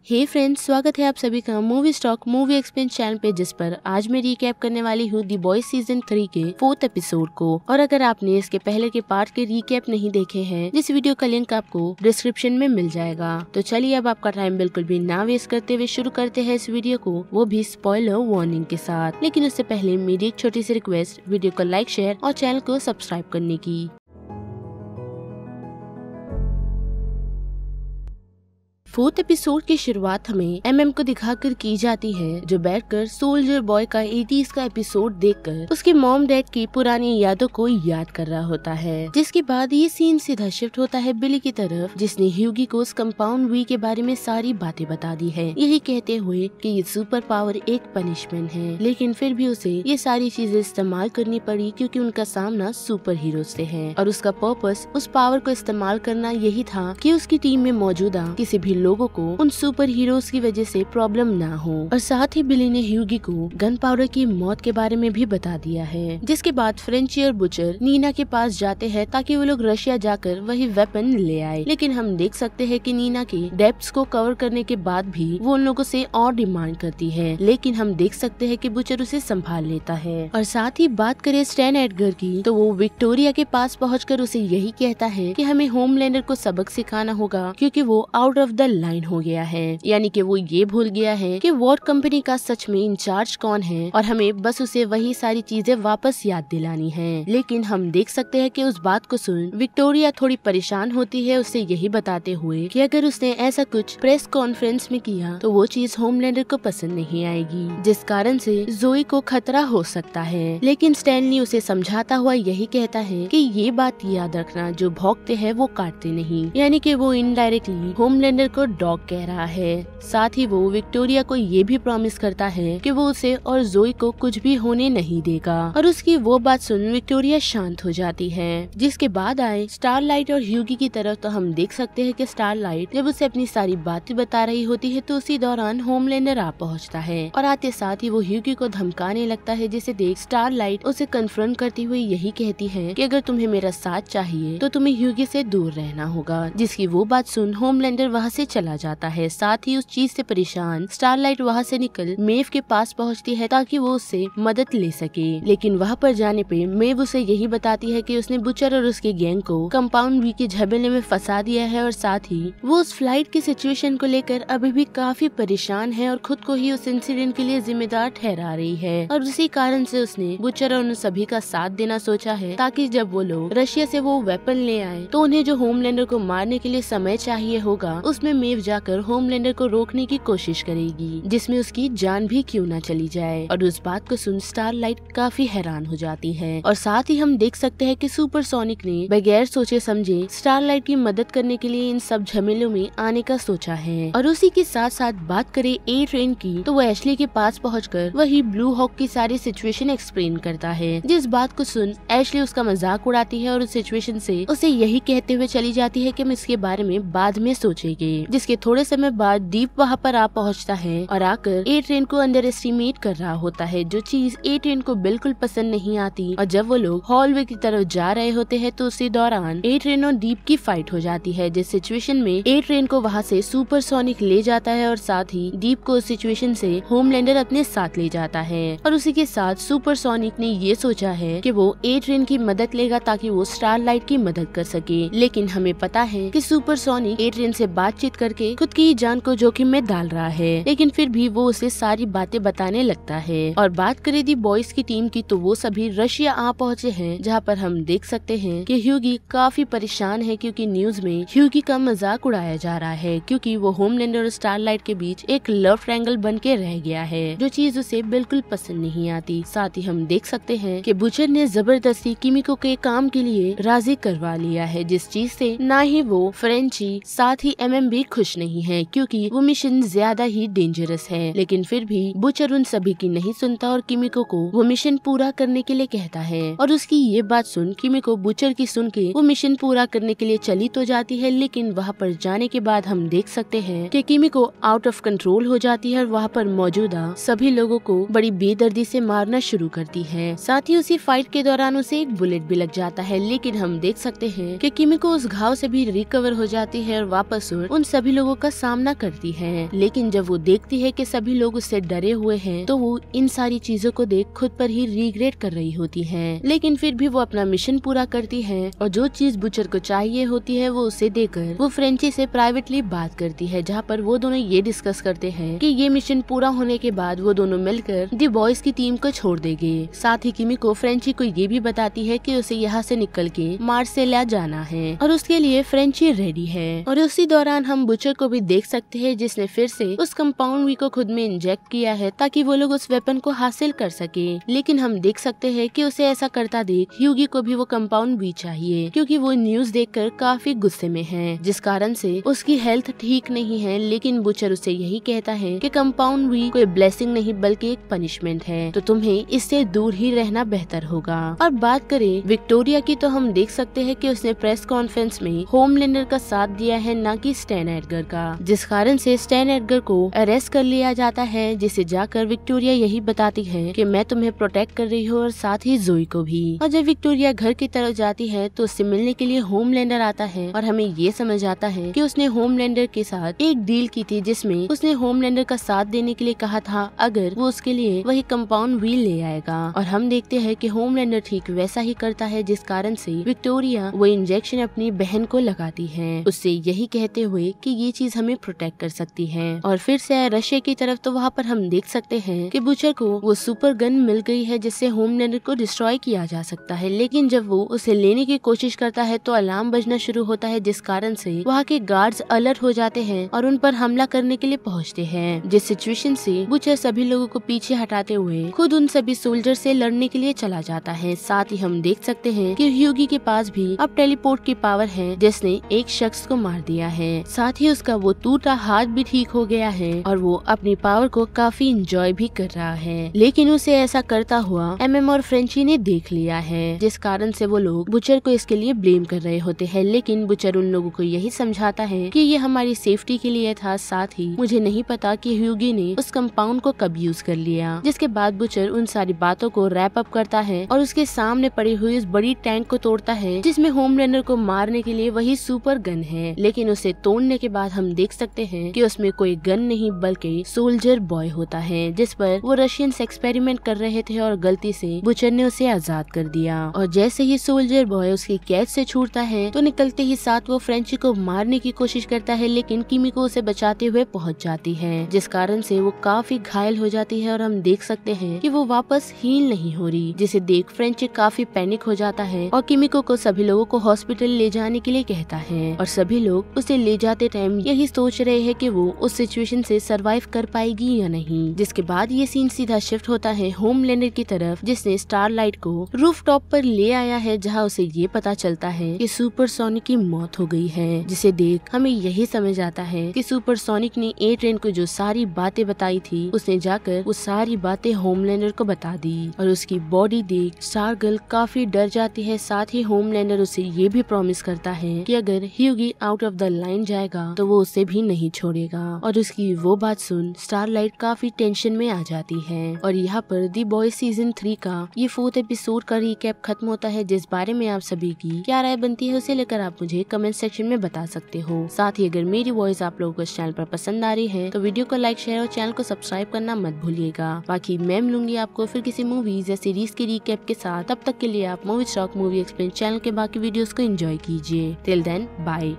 हे friends, स्वागत है आप सभी का movie stock movie explain channel पे, जिस पर आज मैं रिकैप करने वाली हूँ दी बॉयज सीजन 3 के 4th एपिसोड को। और अगर आपने इसके पहले के पार्ट के रिकैप नहीं देखे हैं, जिस वीडियो का लिंक आपको डिस्क्रिप्शन में मिल जाएगा। तो चलिए अब आपका टाइम बिल्कुल भी ना वेस्ट करते हुए शुरू करते हैं इस वीडियो को, वो भी स्पॉइलर वार्निंग के साथ। लेकिन उससे पहले मेरी एक छोटी सी रिक्वेस्ट, वीडियो को लाइक, शेयर और चैनल को सब्सक्राइब करने की। फोर्थ एपिसोड की शुरुआत हमें एमएम को दिखाकर की जाती है, जो बैठकर सोल्जर बॉय का 80s का एपिसोड देखकर उसके मॉम डैड की पुरानी यादों को याद कर रहा होता है। जिसके बाद ये सीन सीधा शिफ्ट होता है बिली की तरफ, जिसने ह्यूगी को उस कंपाउंड वी के बारे में सारी बातें बता दी है, यही कहते हुए कि ये सुपर पावर एक पनिशमेंट है। लेकिन फिर भी उसे ये सारी चीजें इस्तेमाल करनी पड़ी क्योंकि उनका सामना सुपर हीरो से है, और उसका पर्पस उस पावर को इस्तेमाल करना यही था कि उसकी टीम में मौजूदा किसी भी लोगों को उन सुपर हीरोज की वजह से प्रॉब्लम ना हो। और साथ ही बिली ने ह्यूगी को गन पाउडर की मौत के बारे में भी बता दिया है। जिसके बाद फ्रेंची और बुचर नीना के पास जाते हैं ताकि वो लोग रशिया जाकर वही वेपन ले आए। लेकिन हम देख सकते हैं कि नीना के डेप्थ्स को कवर करने के बाद भी वो उन लोगों से और डिमांड करती है, लेकिन हम देख सकते हैं कि बुचर उसे संभाल लेता है। और साथ ही बात करें स्टैन एडगर की, तो वो विक्टोरिया के पास पहुँचकर उसे यही कहता है कि हमें होमलैंडर को सबक सिखाना होगा क्योंकि वो आउट ऑफ द लाइन हो गया है, यानी कि वो ये भूल गया है कि वॉर कंपनी का सच में इंचार्ज कौन है, और हमें बस उसे वही सारी चीजें वापस याद दिलानी है। लेकिन हम देख सकते हैं कि उस बात को सुन विक्टोरिया थोड़ी परेशान होती है, उसे यही बताते हुए कि अगर उसने ऐसा कुछ प्रेस कॉन्फ्रेंस में किया तो वो चीज होमलैंडर को पसंद नहीं आएगी, जिस कारण से जोई को खतरा हो सकता है। लेकिन स्टैनली उसे समझाता हुआ यही कहता है कि ये बात याद रखना, जो भौंकते हैं वो काटते नहीं, यानी कि वो इनडायरेक्टली होमलैंडर को डॉग कह रहा है। साथ ही वो विक्टोरिया को ये भी प्रॉमिस करता है कि वो उसे और जोई को कुछ भी होने नहीं देगा। और उसकी वो बात सुन विक्टोरिया शांत हो जाती है। जिसके बाद आए स्टारलाइट और ह्यूगी की तरफ, तो हम देख सकते हैं कि स्टारलाइट जब उसे अपनी सारी बातें बता रही होती है तो उसी दौरान होमलैंडर आ पहुंचता है, और आते साथ ही वो ह्यूगी को धमकाने लगता है, जिसे देख स्टारलाइट उसे कन्फ्रंट करती हुई यही कहती है कि अगर तुम्हें मेरा साथ चाहिए तो तुम्हें ह्यूगी से दूर रहना होगा। जिसकी वो बात सुन होमलैंडर वहाँ से चला जाता है। साथ ही उस चीज से परेशान स्टारलाइट वहाँ से निकल मेव के पास पहुँचती है ताकि वो उससे मदद ले सके। लेकिन वहाँ पर जाने पे मेव उसे यही बताती है कि उसने बुचर और उसके गैंग को कंपाउंड वी के झमेले में फंसा दिया है, और साथ ही वो उस फ्लाइट की सिचुएशन को लेकर अभी भी काफी परेशान है और खुद को ही उस इंसिडेंट के लिए जिम्मेदार ठहरा रही है। और उसी कारण से उसने बुचर और उन सभी का साथ देना सोचा है ताकि जब वो लोग रशिया से वो वेपन ले आए तो उन्हें जो होमलैंडर को मारने के लिए समय चाहिए होगा, उसमें मेव जाकर होमलैंडर को रोकने की कोशिश करेगी, जिसमें उसकी जान भी क्यों ना चली जाए। और उस बात को सुन स्टारलाइट काफी हैरान हो जाती है। और साथ ही हम देख सकते हैं कि सुपरसोनिक ने बगैर सोचे समझे स्टारलाइट की मदद करने के लिए इन सब झमेलों में आने का सोचा है। और उसी के साथ साथ बात करें ए ट्रेन की, तो वो एशली के पास पहुंचकर वही ब्लू हॉक की सारी सिचुएशन एक्सप्लेन करता है। जिस बात को सुन एशली उसका मजाक उड़ाती है और उस सिचुएशन से उसे यही कहते हुए चली जाती है कि हम इसके बारे में बाद में सोचेंगे। जिसके थोड़े समय बाद दीप वहाँ पर आ पहुँचता है और आकर ए ट्रेन को अंडर एस्टिमेट कर रहा होता है, जो चीज ए ट्रेन को बिल्कुल पसंद नहीं आती। और जब वो लोग हॉलवे की तरफ जा रहे होते हैं तो उसी दौरान ए ट्रेन और दीप की फाइट हो जाती है, जिस सिचुएशन में ए ट्रेन को वहाँ से सुपरसोनिक ले जाता है और साथ ही दीप को उस सिचुएशन से होमलैंडर अपने साथ ले जाता है। और उसी के साथ सुपरसोनिक ने ये सोचा है कि वो ए ट्रेन की मदद लेगा ताकि वो स्टारलाइट की मदद कर सके। लेकिन हमें पता है कि सुपरसोनिक ए ट्रेन से बातचीत करके खुद की जान को जोखिम में डाल रहा है, लेकिन फिर भी वो उसे सारी बातें बताने लगता है। और बात करें दी बॉयज की टीम की, तो वो सभी रशिया आ पहुँचे हैं, जहाँ पर हम देख सकते हैं कि ह्यूगी काफी परेशान है क्योंकि न्यूज में ह्यूगी का मजाक उड़ाया जा रहा है, क्योंकि वो होमलैंडर और स्टारलाइट के बीच एक लव ट्रायंगल बन के रह गया है, जो चीज उसे बिल्कुल पसंद नहीं आती। साथ ही हम देख सकते हैं कि बुचर ने जबरदस्ती किमिको के काम के लिए राजी करवा लिया है, जिस चीज से ना ही वो फ्रेंची साथ ही एमएम भी खुश नहीं है, क्योंकि वो मिशन ज्यादा ही डेंजरस है। लेकिन फिर भी बुचर उन सभी की नहीं सुनता और किमिको को वो मिशन पूरा करने के लिए कहता है। और उसकी ये बात सुन किमिको बुचर की सुन के वो मिशन पूरा करने के लिए चली तो जाती है, लेकिन वहाँ पर जाने के बाद हम देख सकते हैं कि किमिको आउट ऑफ कंट्रोल हो जाती है और वहाँ पर मौजूदा सभी लोगों को बड़ी बेदर्दी से मारना शुरू करती है। साथ ही उसी फाइट के दौरान उसे एक बुलेट भी लग जाता है, लेकिन हम देख सकते हैं कि किमिको उस घाव से भी रिकवर हो जाती है और वापस उन सभी लोगों का सामना करती है। लेकिन जब वो देखती है कि सभी लोग उससे डरे हुए हैं तो वो इन सारी चीजों को देख खुद पर ही रिग्रेट कर रही होती है। लेकिन फिर भी वो अपना मिशन पूरा करती है और जो चीज बुचर को चाहिए होती है वो उसे देकर वो फ्रेंची से प्राइवेटली बात करती है, जहाँ पर वो दोनों ये डिस्कस करते हैं कि ये मिशन पूरा होने के बाद वो दोनों मिलकर दी बॉयज की टीम को छोड़ देंगे। साथ ही किमिको फ्रेंची को ये भी बताती है कि उसे यहाँ से निकल के मार्सेला जाना है और उसके लिए फ्रेंची रेडी है। और उसी दौरान हम बुचर को भी देख सकते हैं जिसने फिर से उस कंपाउंड वी को खुद में इंजेक्ट किया है ताकि वो लोग उस वेपन को हासिल कर सके। लेकिन हम देख सकते हैं कि उसे ऐसा करता देख ह्यूगी को भी वो कंपाउंड वी चाहिए, क्योंकि वो न्यूज देखकर काफी गुस्से में है, जिस कारण से उसकी हेल्थ ठीक नहीं है। लेकिन बुचर उसे यही कहता है कि कंपाउंड वी कोई ब्लेसिंग नहीं बल्कि एक पनिशमेंट है, तो तुम्हें इससे दूर ही रहना बेहतर होगा। और बात करें विक्टोरिया की तो हम देख सकते हैं कि उसने प्रेस कॉन्फ्रेंस में होमलैंडर का साथ दिया है, न कि स्टैन एडगर का, जिस कारण से स्टैन एडगर को अरेस्ट कर लिया जाता है, जिसे जाकर विक्टोरिया यही बताती है कि मैं तुम्हें प्रोटेक्ट कर रही हूँ और साथ ही जोई को भी। और जब विक्टोरिया घर की तरफ जाती है तो उससे मिलने के लिए होमलैंडर आता है और हमें ये समझ आता है कि उसने होमलैंडर के साथ एक डील की थी जिसमें उसने होमलैंडर का साथ देने के लिए कहा था अगर वो उसके लिए वही कंपाउंड व्हील ले आएगा। और हम देखते हैं कि होमलैंडर ठीक वैसा ही करता है, जिस कारण से विक्टोरिया वो इंजेक्शन अपनी बहन को लगाती है, उससे यही कहते हुए कि ये चीज हमें प्रोटेक्ट कर सकती है। और फिर से रशिया की तरफ तो वहाँ पर हम देख सकते हैं कि बुचर को वो सुपर गन मिल गई है जिससे होमलैंडर को डिस्ट्रॉय किया जा सकता है। लेकिन जब वो उसे लेने की कोशिश करता है तो अलार्म बजना शुरू होता है, जिस कारण से वहाँ के गार्ड्स अलर्ट हो जाते हैं और उन पर हमला करने के लिए पहुँचते हैं। जिस सिचुएशन से बुचर सभी लोगों को पीछे हटाते हुए खुद उन सभी सोल्जर से लड़ने के लिए चला जाता है। साथ ही हम देख सकते हैं कि ह्यूगी के पास भी अब टेलीपोर्ट की पावर है, जिसने एक शख्स को मार दिया है। साथ ही उसका वो टूटा हाथ भी ठीक हो गया है और वो अपनी पावर को काफी इंजॉय भी कर रहा है। लेकिन उसे ऐसा करता हुआ एमएम और फ्रेंची ने देख लिया है, जिस कारण से वो लोग बुचर को इसके लिए ब्लेम कर रहे होते हैं। लेकिन बुचर उन लोगों को यही समझाता है कि ये हमारी सेफ्टी के लिए था, साथ ही मुझे नहीं पता कि ह्यूगी ने उस कंपाउंड को कब यूज कर लिया। जिसके बाद बुचर उन सारी बातों को रैप अप करता है और उसके सामने पड़ी हुई उस बड़ी टैंक को तोड़ता है जिसमें होमलैंडर को मारने के लिए वही सुपर गन है। लेकिन उसे तोड़ने के बाद हम देख सकते हैं कि उसमें कोई गन नहीं बल्कि सोल्जर बॉय होता है, जिस पर वो रशियंस एक्सपेरिमेंट कर रहे थे और गलती से बुचर ने उसे आजाद कर दिया। और जैसे ही सोल्जर बॉय उसकी कैद से छूटता है तो निकलते ही साथ वो फ्रेंची को मारने की कोशिश करता है, लेकिन किमिको उसे बचाते हुए पहुंच जाती है, जिस कारण से वो काफी घायल हो जाती है। और हम देख सकते हैं कि वो वापस हील नहीं हो रही, जिसे देख फ्रेंची काफी पैनिक हो जाता है और किमिको को सभी लोगों को हॉस्पिटल ले जाने के लिए कहता है। और सभी लोग उसे ले जाते टाइम यही सोच रहे हैं कि वो उस सिचुएशन से सरवाइव कर पाएगी या नहीं। जिसके बाद ये सीन सीधा शिफ्ट होता है होमलैंडर की तरफ, जिसने स्टारलाइट को रूफटॉप पर ले आया है, जहाँ उसे ये पता चलता है कि सुपरसोनिक की मौत हो गई है। जिसे देख हमें यही समझ आता है कि सुपरसोनिक ने ए ट्रेन को जो सारी बातें बताई थी उसने जाकर वो सारी बातें होमलैंडर को बता दी। और उसकी बॉडी देख स्टारगर्ल काफी डर जाती है। साथ ही होमलैंडर उसे ये भी प्रॉमिस करता है कि अगर ह्यूगी आउट ऑफ द लाइन जाएगा तो वो उसे भी नहीं छोड़ेगा। और उसकी वो बात सुन स्टारलाइट काफी टेंशन में आ जाती है। और यहाँ पर दी बॉयज सीजन 3 का ये 4th एपिसोड का रिकैप खत्म होता है, जिस बारे में आप सभी की क्या राय बनती है उसे लेकर आप मुझे कमेंट सेक्शन में बता सकते हो। साथ ही अगर मेरी वॉइस आप लोगों को इस चैनल पर पसंद आ रही है तो वीडियो को लाइक शेयर और चैनल को सब्सक्राइब करना मत भूलिएगा। बाकी मैं मिलूंगी आपको फिर किसी मूवीज या सीरीज के रिकैप के साथ। तब तक के लिए आप movie stock movie explain channel के बाकी वीडियोस को एंजॉय कीजिए। Till then bye.